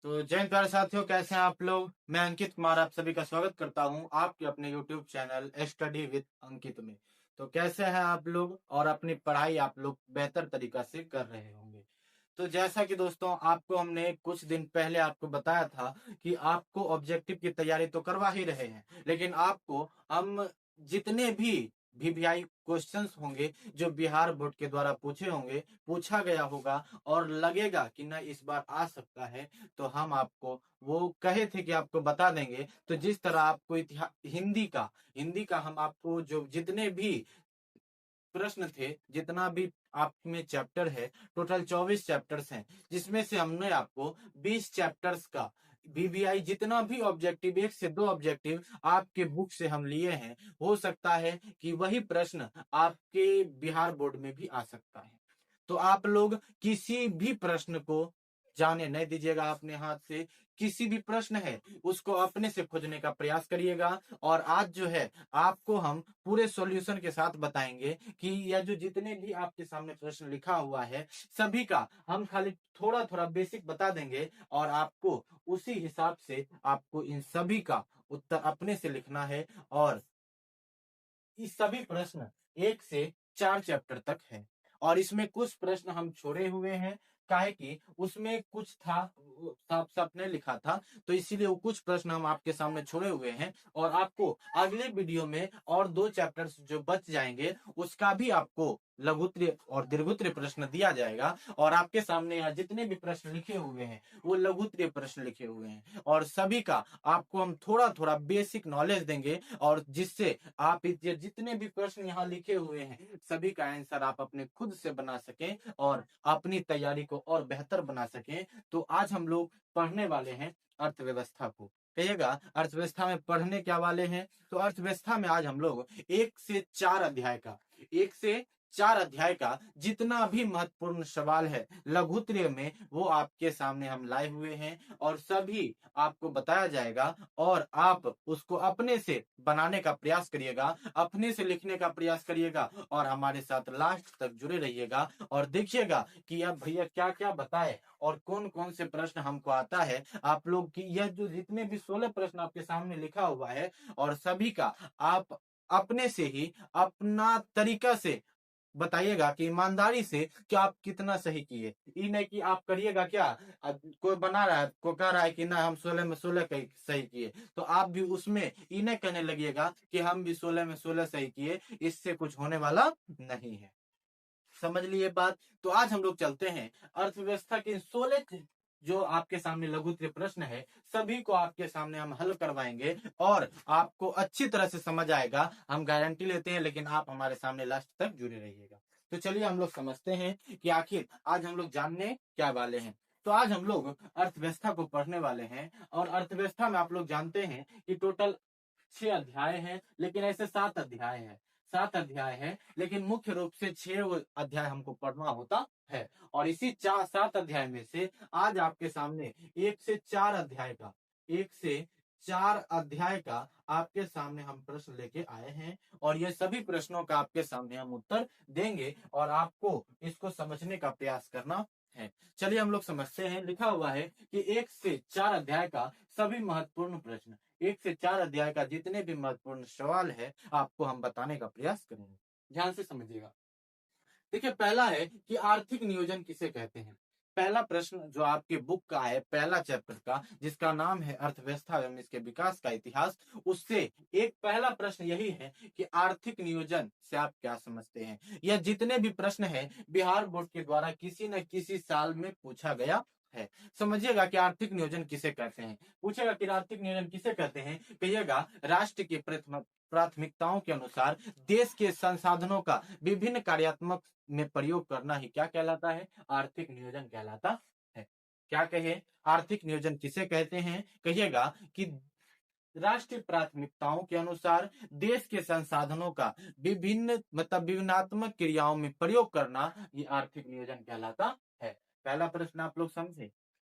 तो जय हिंद प्यारे साथियों, कैसे हैं आप लोग। मैं अंकित कुमार आप सभी का स्वागत करता हूं आपके अपने YouTube चैनल स्टडी विद अंकित में। तो कैसे हैं आप लोग और अपनी पढ़ाई आप लोग बेहतर तरीका से कर रहे होंगे। तो जैसा कि दोस्तों आपको हमने कुछ दिन पहले आपको बताया था कि आपको ऑब्जेक्टिव की तैयारी तो करवा ही रहे हैं, लेकिन आपको हम जितने भी वीवीआई क्वेश्चंस होंगे जो बिहार बोर्ड के द्वारा पूछे होंगे, पूछा गया होगा और लगेगा कि ना इस बार आ सकता है, तो हम आपको वो कहे थे कि आपको बता देंगे। तो जिस तरह आपको हिंदी का हम आपको जो जितने भी प्रश्न थे, जितना भी आप में चैप्टर है, टोटल 24 चैप्टर्स हैं, जिसमें से हमने आपको 20 चैप्टर्स का वीवीआई जितना भी ऑब्जेक्टिव, 1 से 2 ऑब्जेक्टिव आपके बुक से हम लिए हैं। हो सकता है कि वही प्रश्न आपके बिहार बोर्ड में भी आ सकता है। तो आप लोग किसी भी प्रश्न को जाने नहीं दीजिएगा अपने हाथ से। किसी भी प्रश्न है उसको अपने से खोजने का प्रयास करिएगा। और आज जो है आपको हम पूरे सॉल्यूशन के साथ बताएंगे कि यह जो जितने भी आपके सामने प्रश्न लिखा हुआ है, सभी का हम खाली थोड़ा थोड़ा बेसिक बता देंगे और आपको उसी हिसाब से आपको इन सभी का उत्तर अपने से लिखना है। और ये सभी प्रश्न 1 से 4 चैप्टर तक है और इसमें कुछ प्रश्न हम छोड़े हुए हैं, काहे कि उसमें कुछ था साफ साफ नहीं लिखा था, तो इसीलिए वो कुछ प्रश्न हम आपके सामने छोड़े हुए हैं। और आपको अगले वीडियो में और 2 चैप्टर्स जो बच जाएंगे उसका भी आपको लघुत्तरीय और दीर्घोत्तरीय प्रश्न दिया जाएगा। और आपके सामने यहाँ जितने भी प्रश्न लिखे हुए हैं वो लघुत्तरीय प्रश्न लिखे हुए हैं और सभी का आपको हम थोड़ा थोड़ा बेसिक नॉलेज देंगे, और जिससे आप जितने भी प्रश्न यहाँ लिखे हुए हैं सभी का आंसर आप अपने खुद से बना सकें और अपनी तैयारी को और बेहतर बना सकें। तो आज हम लोग पढ़ने वाले हैं अर्थव्यवस्था को। कहिएगा अर्थव्यवस्था में पढ़ने क्या वाले हैं। तो अर्थव्यवस्था में आज हम लोग 1 से 4 अध्याय का जितना भी महत्वपूर्ण सवाल है लघुत्तरीय में, वो आपके सामने हम लाए हुए हैं और सभी आपको बताया जाएगा। और आप उसको अपने से बनाने का प्रयास करिएगा, अपने से लिखने का प्रयास करिएगा और हमारे साथ लास्ट तक जुड़े रहिएगा और देखिएगा कि अब भैया क्या क्या बताए और कौन कौन से प्रश्न हमको आता है। आप लोग की यह जो जितने भी 16 प्रश्न आपके सामने लिखा हुआ है और सभी का आप अपने से ही अपना तरीका से बताइएगा कि ईमानदारी से कि आप कितना सही किए। ये नहीं कि आप करिएगा क्या, कोई बना रहा है, कोई कह रहा है कि ना हम 16 में 16 सही किए, तो आप भी उसमें ये नहीं कहने लगिएगा कि हम भी 16 में 16 सही किए। इससे कुछ होने वाला नहीं है। समझ लिए बात। तो आज हम लोग चलते हैं अर्थव्यवस्था के 16 जो आपके सामने लघुत्तरीय प्रश्न है, सभी को आपके सामने हम हल करवाएंगे और आपको अच्छी तरह से समझ आएगा, हम गारंटी लेते हैं। लेकिन आप हमारे सामने लास्ट तक जुड़े रहिएगा। तो चलिए हम लोग समझते हैं कि आखिर आज हम लोग जानने क्या वाले हैं। तो आज हम लोग अर्थव्यवस्था को पढ़ने वाले हैं और अर्थव्यवस्था में आप लोग जानते हैं कि टोटल 6 अध्याय हैं, लेकिन ऐसे 7 अध्याय हैं। 7 अध्याय है लेकिन मुख्य रूप से 6 अध्याय हमको पढ़ना होता है। और इसी 7 अध्याय में से आज आपके सामने 1 से 4 अध्याय का आपके सामने हम प्रश्न लेके आए हैं और ये सभी प्रश्नों का आपके सामने हम उत्तर देंगे और आपको इसको समझने का प्रयास करना है। चलिए हम लोग समझते हैं। लिखा हुआ है कि 1 से 4 अध्याय का सभी महत्वपूर्ण प्रश्न, 1 से 4 अध्याय का जितने भी महत्वपूर्ण सवाल है आपको हम बताने का प्रयास करेंगे। ध्यान से समझिएगा। देखिए पहला है कि आर्थिक नियोजन किसे कहते हैं। पहला प्रश्न जो आपके बुक का है, पहला चैप्टर का, जिसका नाम है अर्थव्यवस्था एवं इसके विकास का इतिहास, उससे एक पहला प्रश्न यही है कि आर्थिक नियोजन से आप क्या समझते हैं। यह जितने भी प्रश्न है बिहार बोर्ड के द्वारा किसी न किसी साल में पूछा गया है। समझिएगा कि आर्थिक नियोजन किसे कहते हैं। पूछेगा कि आर्थिक नियोजन किसे कहते हैं, कहिएगा राष्ट्र की प्राथमिकताओं के अनुसार देश के संसाधनों का विभिन्न कार्यात्मक में प्रयोग करना ही क्या कहलाता है, आर्थिक नियोजन कहलाता है। क्या कहे, आर्थिक नियोजन किसे कहते हैं, कहिएगा कि राष्ट्रीय प्राथमिकताओं के अनुसार देश के संसाधनों का विभिन्न विभिन्नात्मक क्रियाओं में प्रयोग करना, ये आर्थिक नियोजन कहलाता है। पहला प्रश्न आप लोग समझे।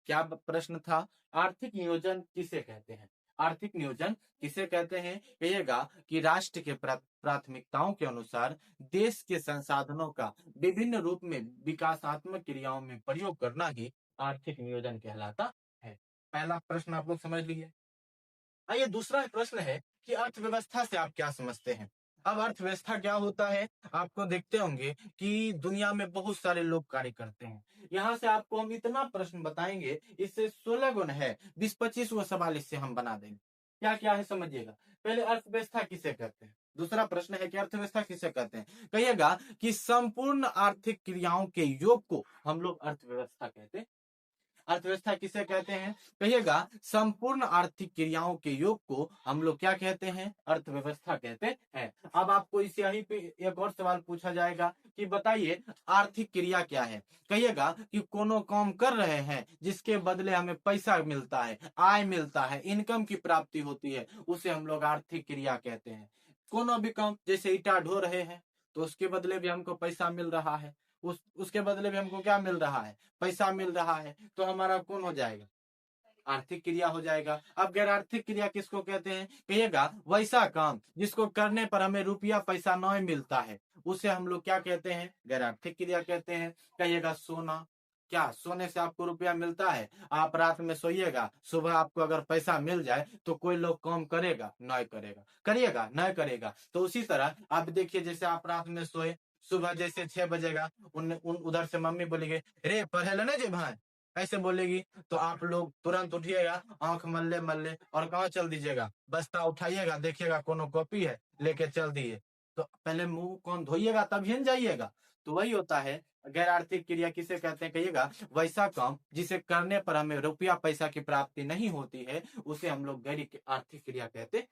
क्या प्रश्न था, आर्थिक नियोजन किसे कहते हैं। आर्थिक नियोजन किसे कहते हैं, कहिएगा कि राष्ट्र के प्राथमिकताओं के अनुसार देश के संसाधनों का विभिन्न रूप में विकासात्मक क्रियाओं में प्रयोग करना ही आर्थिक नियोजन कहलाता है। पहला प्रश्न आप लोग समझ लिए। आइए दूसरा प्रश्न है कि अर्थव्यवस्था से आप क्या समझते हैं। अब अर्थव्यवस्था क्या होता है, आपको देखते होंगे कि दुनिया में बहुत सारे लोग कार्य करते हैं। यहाँ से आपको हम इतना प्रश्न बताएंगे, इससे 16 गुण है, 20-25 वो सवाल इससे हम बना देंगे। क्या क्या है समझिएगा। पहले अर्थव्यवस्था किसे कहते हैं, दूसरा प्रश्न है कि अर्थव्यवस्था किसे कहते हैं। कहिएगा कि संपूर्ण आर्थिक क्रियाओं के योग को हम लोग अर्थव्यवस्था कहते हैं। अर्थव्यवस्था किसे कहते हैं, कहिएगा संपूर्ण आर्थिक क्रियाओं के योग को हम लोग क्या कहते हैं, अर्थव्यवस्था कहते हैं। अब आपको इस यहीं पे एक और सवाल पूछा जाएगा कि बताइए आर्थिक क्रिया क्या है। कहिएगा कि कोनो काम कर रहे हैं जिसके बदले हमें पैसा मिलता है, आय मिलता है, इनकम की प्राप्ति होती है, उसे हम लोग आर्थिक क्रिया कहते हैं। कोनो भी काम, जैसे ईटा ढो रहे हैं तो उसके बदले भी हमको पैसा मिल रहा है, उसके बदले भी हमको क्या मिल रहा है, पैसा मिल रहा है, तो हमारा कौन हो जाएगा, आर्थिक क्रिया हो जाएगा। अब गैर आर्थिक क्रिया किसको कहते हैं, कहिएगा वैसा काम जिसको करने पर हमें रुपया पैसा नहीं मिलता है, उसे हम लोग क्या कहते हैं, गैर आर्थिक क्रिया कहते हैं। कहिएगा सोना, क्या सोने से आपको रुपया मिलता है, आप रात में सोइएगा, सुबह आपको अगर पैसा मिल जाए तो कोई लोग काम करेगा, नहीं करेगा, करिएगा नहीं करेगा। तो उसी तरह आप देखिए, जैसे आप रात में सोए, सुबह जैसे 6 बजेगा, उधर से मम्मी बोलेगी रे पढ़े लेने जे भाई, ऐसे बोलेगी, तो आप लोग तुरंत उठिएगा, आंख मल्ले मल्ले और कहाँ चल दीजिएगा, बस्ता उठाइएगा, देखिएगा कोनो कॉपी है, लेके चल दिए। तो पहले मुंह कौन धोइएगा तभी न जाइएगा। तो वही होता है गैर आर्थिक क्रिया किसे कहते हैं, कहिएगा वैसा काम जिसे करने पर हमें रुपया पैसा की प्राप्ति नहीं होती है, उसे हम लोग गैर आर्थिक क्रिया कहते हैं।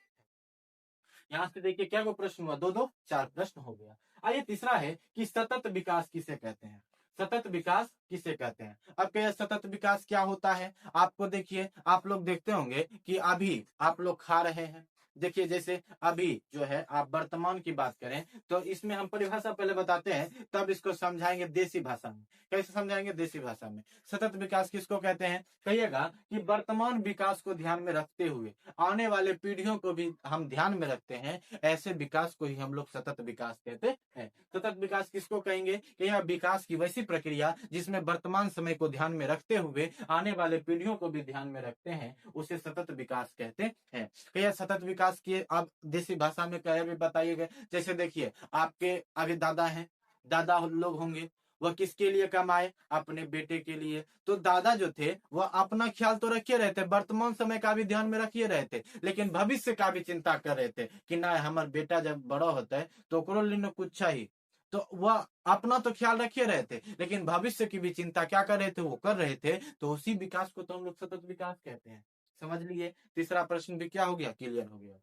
यहाँ से देखिए क्या को प्रश्न हुआ, दो दो चार प्रश्न हो गया। आइए तीसरा है कि सतत विकास किसे कहते हैं। सतत विकास किसे कहते हैं। अब क्या सतत विकास क्या होता है, आपको देखिए, आप लोग देखते होंगे कि अभी आप लोग खा रहे हैं, देखिए जैसे अभी जो है आप वर्तमान की बात करें तो इसमें हम परिभाषा पहले बताते हैं, तब इसको समझाएंगे देसी भाषा में। कैसे समझाएंगे, देसी भाषा में। सतत विकास किसको कहते हैं, कहिएगा कि वर्तमान विकास को ध्यान में रखते हुए आने वाले पीढ़ियों को भी हम ध्यान में रखते हैं, ऐसे विकास को ही हम लोग सतत विकास कहते हैं। सतत विकास किसको कहेंगे कि यह विकास की वैसी प्रक्रिया जिसमें वर्तमान समय को ध्यान में रखते हुए आने वाले पीढ़ियों को भी ध्यान में रखते हैं, उसे सतत विकास कहते हैं। यह सतत विकास की आप देसी भाषा में कहे भी बताइएगा। जैसे देखिए आपके अभी दादा हैं, दादा लोग होंगे, वह किसके लिए कमाए, अपने बेटे के लिए। तो दादा जो थे वह अपना ख्याल तो रखे रहे थे, वर्तमान समय का भी ध्यान में रखिए रहे थे, लेकिन भविष्य का भी चिंता कर रहे थे कि ना हमारा बेटा जब बड़ा होता है तो ओकरो लिए कुछ चाहिए। तो वह अपना तो ख्याल रखे रहे थे, लेकिन भविष्य की भी चिंता क्या कर रहे थे, वो कर रहे थे। तो उसी विकास को तो हम लोग सतत विकास कहते हैं। समझ लिए, तीसरा प्रश्न भी क्या हो गया, क्लियर हो गया।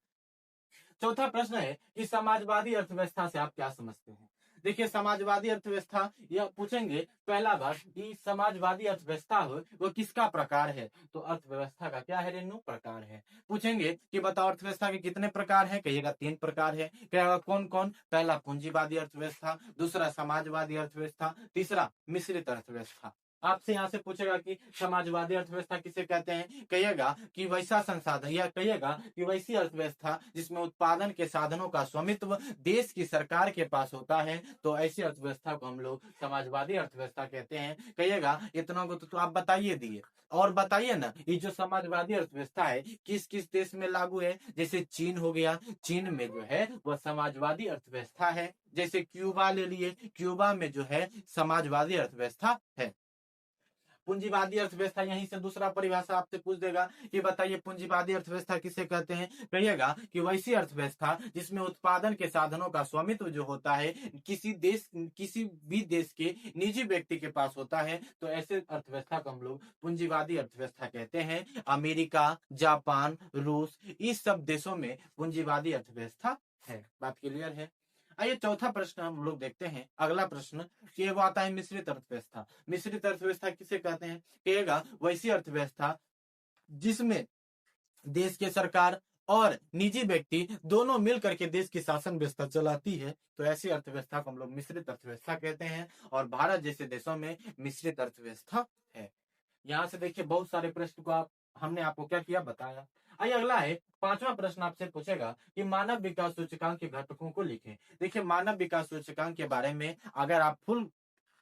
चौथा प्रश्न है कि समाजवादी अर्थव्यवस्था से आप क्या समझते हैं। देखिए समाजवादी अर्थव्यवस्था यह पूछेंगे पहला बार कि समाजवादी अर्थव्यवस्था हो वो किसका प्रकार है, तो अर्थव्यवस्था का क्या है रेणु, प्रकार है। पूछेंगे कि बताओ अर्थव्यवस्था के कितने प्रकार हैं, कहिएगा 3 प्रकार है। कहेगा कौन कौन, पहला पूंजीवादी अर्थव्यवस्था, दूसरा समाजवादी अर्थव्यवस्था, तीसरा मिश्रित अर्थव्यवस्था। आपसे यहाँ से पूछेगा कि समाजवादी अर्थव्यवस्था किसे कहते हैं, कहिएगा कि वैसा संसाधन, या कहिएगा कि वैसी अर्थव्यवस्था जिसमें उत्पादन के साधनों का स्वामित्व देश की सरकार के पास होता है, तो ऐसी अर्थव्यवस्था को हम लोग समाजवादी अर्थव्यवस्था कहते हैं। कहिएगा इतना को तो आप बताइए दिए, और बताइए ना ये जो समाजवादी अर्थव्यवस्था है किस किस देश में लागू है। जैसे चीन हो गया, चीन में जो है वह समाजवादी अर्थव्यवस्था है। जैसे क्यूबा ले लिए, क्यूबा में जो है समाजवादी अर्थव्यवस्था है। पूंजीवादी अर्थव्यवस्था, यहीं से दूसरा परिभाषा आपसे पूछ देगा कि बताइए पूंजीवादी अर्थव्यवस्था किसे कहते हैं। कहिएगा कि वैसी अर्थव्यवस्था जिसमें उत्पादन के साधनों का स्वामित्व जो होता है किसी भी देश के निजी व्यक्ति के पास होता है, तो ऐसे अर्थव्यवस्था को हम लोग पूंजीवादी अर्थव्यवस्था कहते हैं। अमेरिका, जापान, रूस, इस सब देशों में पूंजीवादी अर्थव्यवस्था है। बात क्लियर है। आइए चौथा प्रश्न हम लोग देखते हैं, अगला प्रश्न कि वो आता है मिश्रित अर्थव्यवस्था। मिश्रित अर्थव्यवस्था किसे कहते हैं, कहेगा वैसी अर्थव्यवस्था जिसमें देश के सरकार और निजी व्यक्ति दोनों मिल करके देश की शासन व्यवस्था चलाती है, तो ऐसी अर्थव्यवस्था को हम लोग मिश्रित अर्थव्यवस्था कहते हैं। और भारत जैसे देशों में मिश्रित अर्थव्यवस्था है। यहाँ से देखिए बहुत सारे प्रश्न को हमने आपको क्या किया, बताया। आइए अगला है पांचवा प्रश्न आपसे पूछेगा कि मानव विकास सूचकांक के घटकों को लिखें। देखिए मानव विकास सूचकांक के बारे में अगर आप फुल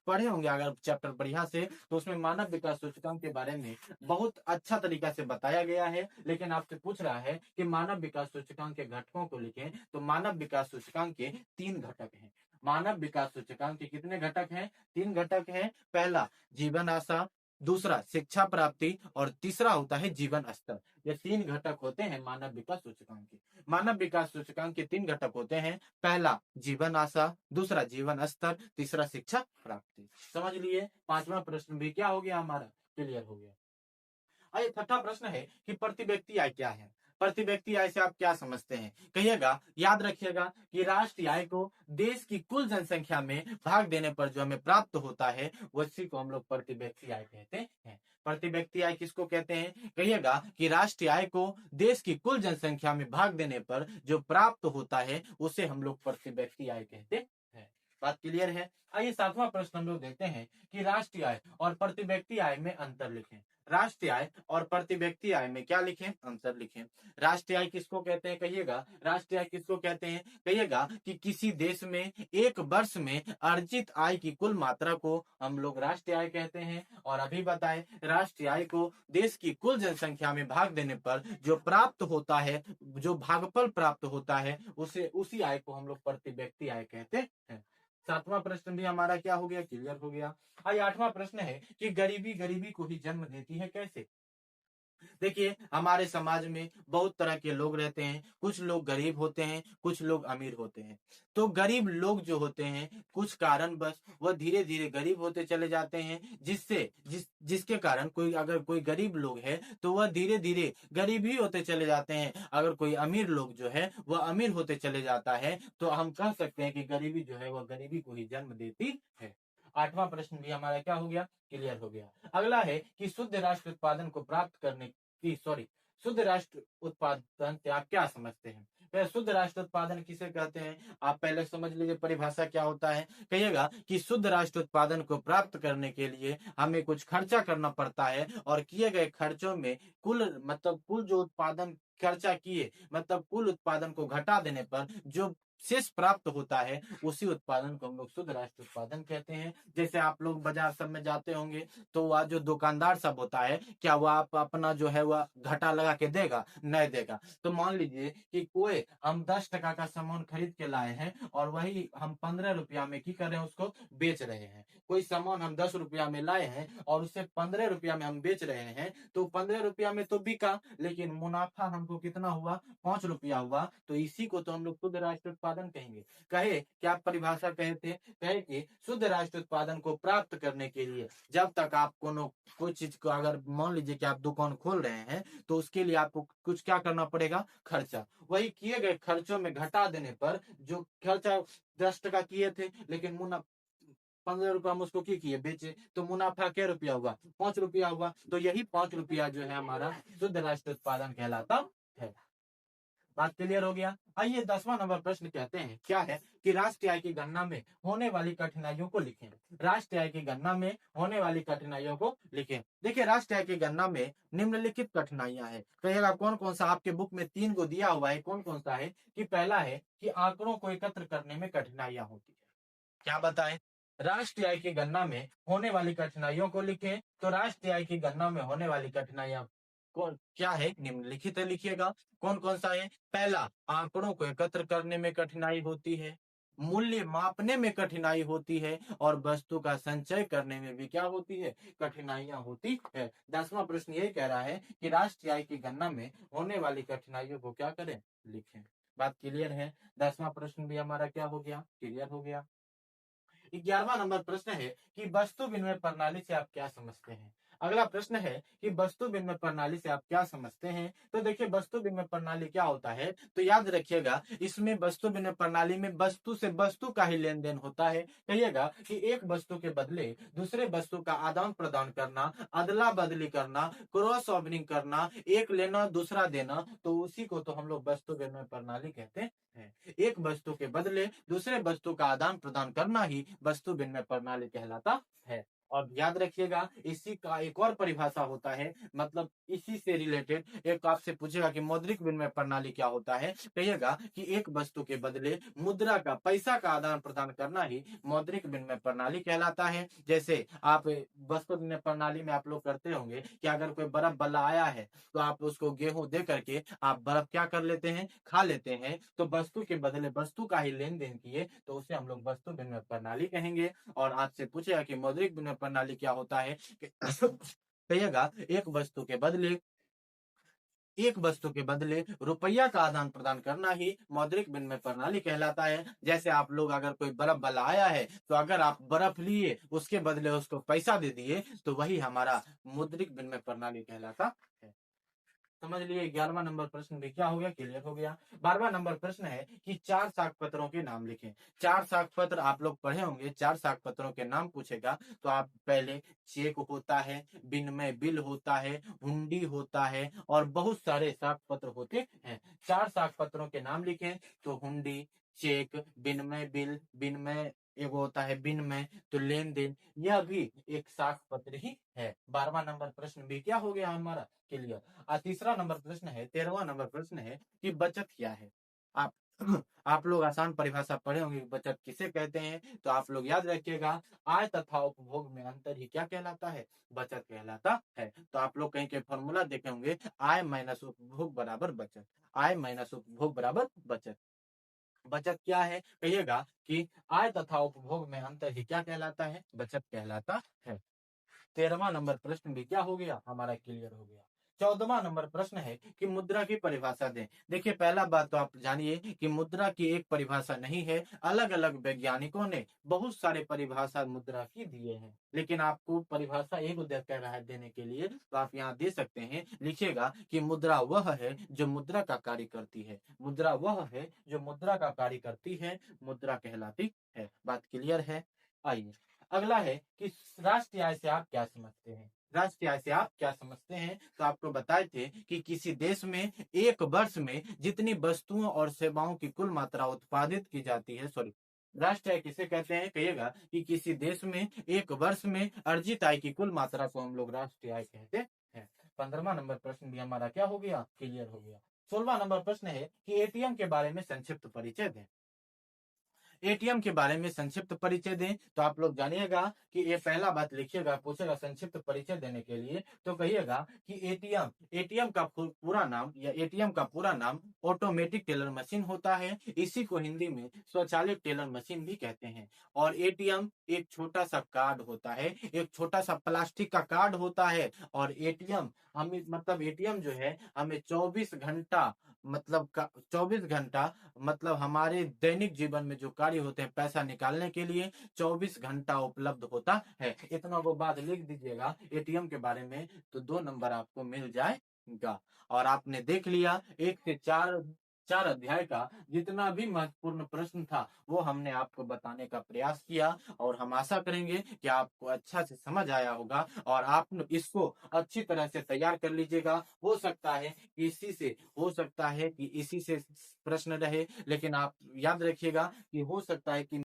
पढ़े होंगे अगर चैप्टर बढ़िया से, तो उसमें मानव विकास सूचकांक के बारे में बहुत अच्छा तरीका से बताया गया है। लेकिन आपसे पूछ रहा है कि मानव विकास सूचकांक के घटकों को लिखें, तो मानव विकास सूचकांक के 3 घटक हैं। मानव विकास सूचकांक के कितने घटक हैं? 3 घटक हैं। पहला जीवन आशा, दूसरा शिक्षा प्राप्ति और तीसरा होता है जीवन स्तर। ये 3 घटक होते हैं मानव विकास सूचकांक के। मानव विकास सूचकांक के 3 घटक होते हैं। पहला जीवन आशा, दूसरा जीवन स्तर, तीसरा शिक्षा प्राप्ति। समझ लिए? 5वां प्रश्न भी क्या हो गया हमारा? क्लियर हो गया। आइए, छठा प्रश्न है कि प्रति व्यक्ति आय क्या है? प्रति व्यक्ति आय से आप क्या समझते हैं? कहिएगा, याद रखिएगा कि राष्ट्रीय आय को देश की कुल जनसंख्या में भाग देने पर जो हमें प्राप्त होता है, उसी को हम लोग प्रति व्यक्ति आय कहते हैं। प्रति व्यक्ति आय किसको कहते हैं? कहिएगा कि राष्ट्रीय आय को देश की कुल जनसंख्या में भाग देने पर जो प्राप्त होता है, उसे हम लोग प्रति व्यक्ति आय कहते हैं। बात क्लियर है? आइए, 7वां प्रश्न हम लोग देखते हैं कि राष्ट्रीय आय और प्रति व्यक्ति आय में अंतर लिखें। राष्ट्रीय आय और प्रति व्यक्ति आय में क्या लिखें? अंतर लिखें। राष्ट्रीय आय किसको कहते हैं? कहिएगा, राष्ट्रीय आय किसको कहते हैं? कहिएगा कि किसी देश में एक वर्ष में अर्जित आय की कुल मात्रा को हम लोग राष्ट्रीय आय कहते हैं। और अभी बताए, राष्ट्रीय आय को देश की कुल जनसंख्या में भाग देने पर जो प्राप्त होता है, जो भागफल प्राप्त होता है, उसी आय को हम लोग प्रति व्यक्ति आय कहते हैं। 7वां प्रश्न भी हमारा क्या हो गया? क्लियर हो गया। आइए, 8वां प्रश्न है कि गरीबी गरीबी को ही जन्म देती है, कैसे? देखिए, हमारे समाज में बहुत तरह के लोग रहते हैं। कुछ लोग गरीब होते हैं, कुछ लोग अमीर होते हैं। तो गरीब लोग जो होते हैं, कुछ कारणवश वह धीरे धीरे गरीब होते चले जाते हैं, जिसके कारण अगर कोई गरीब लोग है तो वह धीरे धीरे गरीब ही होते चले जाते हैं। अगर कोई अमीर लोग जो है वह अमीर होते चले जाता है, तो हम कह सकते हैं कि गरीबी जो है वह गरीबी को ही जन्म देती है। 8वां प्रश्न भी हमारा क्या हो गया? क्लियर हो गया। अगला है कि शुद्ध राष्ट्र उत्पादन को प्राप्त करने शुद्ध राष्ट्र उत्पादन से आप क्या समझते हैं? शुद्ध राष्ट्र उत्पादन किसे कहते हैं? आप पहले समझ लीजिए परिभाषा क्या होता है। कहिएगा कि शुद्ध राष्ट्र उत्पादन को प्राप्त करने के लिए हमें कुछ खर्चा करना पड़ता है, और किए गए खर्चों में कुल जो उत्पादन खर्चा किए, मतलब कुल उत्पादन को घटा देने पर जो शेष प्राप्त होता है, उसी उत्पादन को हम लोग शुद्ध राष्ट्र उत्पादन कहते हैं। जैसे आप लोग बाजार सब में जाते होंगे, तो वह जो दुकानदार सब होता है, क्या वह आप अपना जो है वह घाटा लगा के देगा? नहीं देगा। तो मान लीजिए कि कोई हम 10 टका का सामान खरीद के लाए हैं, और वही हम 15 रुपया में की कर रहे हैं, उसको बेच रहे हैं। कोई सामान हम 10 रुपया में लाए हैं और उसे 15 रुपया में हम बेच रहे हैं, तो 15 रुपया में तो बिका, लेकिन मुनाफा हमको कितना हुआ? 5 रुपया हुआ। तो इसी को तो हम लोग शुद्ध राष्ट्र उत्पादन कहेंगे। कहे क्या परिभाषा कहे थे? कहे कि शुद्ध राष्ट्र उत्पादन को प्राप्त करने के लिए जब तक आप कोई चीज को, अगर मान लीजिए कि आप दुकान खोल रहे हैं, तो उसके लिए आपको कुछ क्या करना पड़ेगा? खर्चा। वही किए गए खर्चों में घटा देने पर जो खर्चा 10 टका किए थे, लेकिन 15 रुपया हम उसको क्या किए? बेचे, तो मुनाफा क्या रुपया हुआ? 5 रुपया हुआ। तो यही 5 रुपया जो है हमारा शुद्ध राष्ट्र उत्पादन कहलाता है। बात क्लियर हो गया। आइए, 10वां नंबर प्रश्न कहते हैं क्या है कि राष्ट्रीय आय की गणना में होने वाली कठिनाइयों को लिखें। राष्ट्रीय आय की गणना में होने वाली कठिनाइयों को लिखें। देखिए, राष्ट्रीय आय की गणना में निम्नलिखित कठिनाइयां हैं। कहिएगा कौन कौन सा? आपके बुक में 3 को दिया हुआ है, कौन कौन सा है? कि पहला है कि आंकड़ों को एकत्र करने में कठिनाइयां होती है। क्या बताएं? राष्ट्रीय आय की गणना में होने वाली कठिनाइयों को लिखें। तो राष्ट्रीय आय की गणना में होने वाली कठिनाइयां कौन क्या है? निम्नलिखित है, लिखिएगा। कौन कौन सा है? पहला, आंकड़ों को एकत्र करने में कठिनाई होती है, मूल्य मापने में कठिनाई होती है, और वस्तु का संचय करने में भी क्या होती है? कठिनाइयां होती है। 10वां प्रश्न ये कह रहा है कि राष्ट्रीय आय की गणना में होने वाली कठिनाइयों को क्या करें? लिखें। बात क्लियर है? 10वां प्रश्न भी हमारा क्या हो गया? क्लियर हो गया। 11वां नंबर प्रश्न है कि वस्तु विनिमय प्रणाली से आप क्या समझते हैं? अगला प्रश्न है कि वस्तु विनिमय प्रणाली से आप क्या समझते हैं? तो देखिए, वस्तु विनिमय प्रणाली क्या होता है, तो याद रखिएगा, इसमें वस्तु विनिमय प्रणाली में वस्तु से वस्तु का ही लेन देन होता है। कहिएगा कि एक वस्तु के बदले दूसरे वस्तु का आदान प्रदान करना, अदला बदली करना, क्रॉस ऑर्डरिंग करना, एक लेना दूसरा देना, तो उसी को तो हम लोग वस्तु विनिमय प्रणाली कहते हैं। एक वस्तु के बदले दूसरे वस्तु का आदान प्रदान करना ही वस्तु विनिमय प्रणाली कहलाता है। और याद रखिएगा इसी का एक और परिभाषा होता है, मतलब इसी से रिलेटेड एक आपसे पूछेगा कि मौद्रिक विनिमय प्रणाली क्या होता है, कहिएगा कि एक वस्तु के बदले मुद्रा का, पैसा का आदान प्रदान करना ही मौद्रिक विनिमय प्रणाली कहलाता है। जैसे आप वस्तु विनिमय प्रणाली में आप लोग करते होंगे कि अगर कोई बर्फ वाला आया है तो आप उसको गेहूं दे करके आप बर्फ क्या कर लेते हैं, खा लेते हैं। तो वस्तु के बदले वस्तु का ही लेन देन किए तो उसे हम लोग वस्तु विनिमय प्रणाली कहेंगे। और आपसे पूछेगा कि मौद्रिक विनिमय प्रणाली क्या होता है, कहिएगा एक वस्तु के बदले रुपया का आदान प्रदान करना ही मौद्रिक विनिमय प्रणाली कहलाता है। जैसे आप लोग अगर कोई बर्फ वाला आया है तो अगर आप बर्फ लिए उसके बदले उसको पैसा दे दिए तो वही हमारा मौद्रिक विनिमय प्रणाली कहलाता है। समझ लिए। 11वां नंबर प्रश्न भी क्या हो गया, क्लियर हो गया। 12वां नंबर प्रश्न है कि 4 साख पत्रों के नाम लिखें। 4 साख पत्र आप लोग पढ़े होंगे। 4 साख पत्रों के नाम पूछेगा तो आप पहले चेक होता है, विनिमय बिल होता है, हुंडी होता है और बहुत सारे साख पत्र होते हैं। 4 साख पत्रों के नाम लिखें तो हुंडी, चेक, विनिमय बिल, विनिमय एक होता है विनिमय, तो लेन देन, यह भी एक साख पत्र ही है। 12वां नंबर प्रश्न भी क्या हो गया हमारा, क्लियर। तीसरा नंबर प्रश्न है, 13वां नंबर प्रश्न है कि बचत क्या है। आप आप लोग आसान परिभाषा पढ़े होंगे कि बचत किसे कहते हैं, तो आप लोग याद रखिएगा आय तथा उपभोग में अंतर ही क्या कहलाता है, बचत कहलाता है। तो आप लोग कहीं के फॉर्मूला देखे होंगे, आय माइनस उपभोग बराबर बचत, आय माइनस उपभोग बराबर बचत। बचत क्या है, कहिएगा कि आय तथा उपभोग में अंतर ही क्या कहलाता है, बचत कहलाता है। 13वां नंबर प्रश्न भी क्या हो गया हमारा, क्लियर हो गया। 14वां नंबर प्रश्न है कि मुद्रा की परिभाषा दें। देखिए पहला बात तो आप जानिए कि मुद्रा की एक परिभाषा नहीं है, अलग अलग वैज्ञानिकों ने बहुत सारे परिभाषा मुद्रा की दिए हैं, लेकिन आपको परिभाषा एक कह रहा है देने के लिए तो आप यहाँ दे सकते हैं। लिखिएगा कि मुद्रा वह है जो मुद्रा का कार्य करती है, मुद्रा वह है जो मुद्रा का कार्य करती है, मुद्रा कहलाती है। बात क्लियर है। आइए अगला है कि राष्ट्रीय आय से आप क्या समझते हैं। राष्ट्रीय आय से आप क्या समझते हैं, तो आपको बताए थे कि किसी देश में एक वर्ष में जितनी वस्तुओं और सेवाओं की कुल मात्रा उत्पादित की जाती है, सॉरी, राष्ट्रीय आय किसे कहते हैं, कहिएगा कि किसी देश में एक वर्ष में अर्जित आय की कुल मात्रा को हम लोग राष्ट्रीय आय कहते हैं। 15वां नंबर प्रश्न भी हमारा क्या हो गया, क्लियर हो गया। 16वां नंबर प्रश्न है कि एटीएम के बारे में संक्षिप्त परिचय दें। एटीएम के बारे में संक्षिप्त परिचय दें, तो आप लोग जानिएगा कि ये पहला बात लिखिएगा, पूछेगा संक्षिप्त परिचय देने के लिए तो कहिएगा कि एटीएम, एटीएम का पूरा नाम या एटीएम का पूरा नाम ऑटोमेटिक टेलर मशीन होता है। इसी को हिंदी में स्वचालित टेलर मशीन भी कहते हैं। और एटीएम एक छोटा सा कार्ड होता है, एक छोटा सा प्लास्टिक का कार्ड होता है। और एटीएम हमें, मतलब एटीएम जो है हमें 24 घंटा, मतलब 24 घंटा, मतलब हमारे दैनिक जीवन में जो कार्य होते हैं पैसा निकालने के लिए 24 घंटा उपलब्ध होता है। इतना को बात लिख दीजिएगा एटीएम के बारे में तो 2 नंबर आपको मिल जाएगा। और आपने देख लिया 1 से 4 अध्याय का जितना भी महत्वपूर्ण प्रश्न था वो हमने आपको बताने का प्रयास किया। और हम आशा करेंगे कि आपको अच्छा से समझ आया होगा और आप इसको अच्छी तरह से तैयार कर लीजिएगा। हो सकता है कि इसी से प्रश्न रहे, लेकिन आप याद रखिएगा कि हो सकता है कि